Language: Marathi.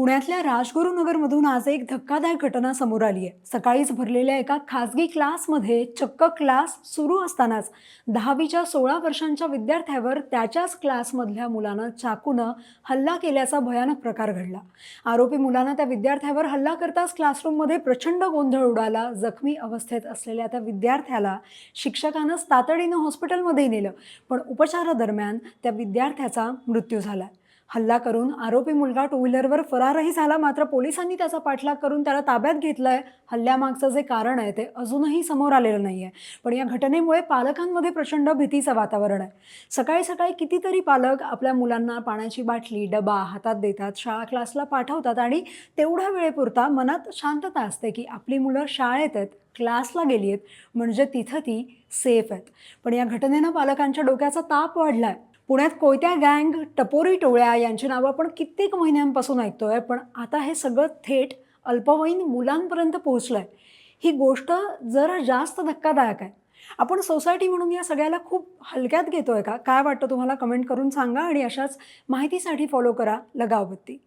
पुण्यातल्या राजगुरुनगरमधून आज एक धक्कादायक घटना समोर आली आहे। सकाळीच भरलेल्या एका खासगी क्लासमध्ये चक्क क्लास सुरू असतानाच 10वीच्या 16 वर्षांच्या विद्यार्थ्यावर त्याच्याच क्लासमधल्या मुलानं चाकूनं हल्ला केल्याचा भयानक प्रकार घडला। आरोपी मुलानं त्या विद्यार्थ्यावर हल्ला करताच क्लासरूममध्ये प्रचंड गोंधळ उडाला। जखमी अवस्थेत असलेल्या त्या विद्यार्थ्याला शिक्षकानंच तातडीनं हॉस्पिटलमध्ये नेलं, पण उपचारादरम्यान त्या विद्यार्थ्याचा मृत्यू झाला। हल्ला करून आरोपी मुलगा टू व्हीलरवर फरारही झाला, मात्र पोलिसांनी त्याचा पाठलाग करून त्याला ताब्यात घेतलंय। हल्ल्यामागचं जे कारण आहे ते अजूनही समोर आलेलं नाहीये, पण या घटनेमुळे पालकांमध्ये प्रचंड भीतीचं वातावरण आहे। सकाळी सकाळी कितीतरी पालक आपल्या मुलांना पाण्याची बाटली, डबा हातात देतात, शाळा क्लासला पाठवतात आणि तेवढ्या वेळेपुरता मनात शांतता असते की आपली मुलं शाळेत आहेत, क्लासला गेली आहेत, म्हणजे तिथं ती सेफ आहेत। पण या घटनेनं पालकांच्या डोक्याचा ताप वाढलाय। पुण्यात कोयत्या गँग, टपोरी टोळ्या यांची नावं आपण कित्येक महिन्यांपासून ऐकतोय, पण आता हे सगळं थेट अल्पवयीन मुलांपर्यंत पोहोचलंय। ही गोष्ट जरा जास्त धक्कादायक आहे। आपण सोसायटी म्हणून या सगळ्याला खूप हलक्यात घेतोय का? काय वाटतं तुम्हाला? कमेंट करून सांगा आणि अशाच माहितीसाठी फॉलो करा लगावबत्ती।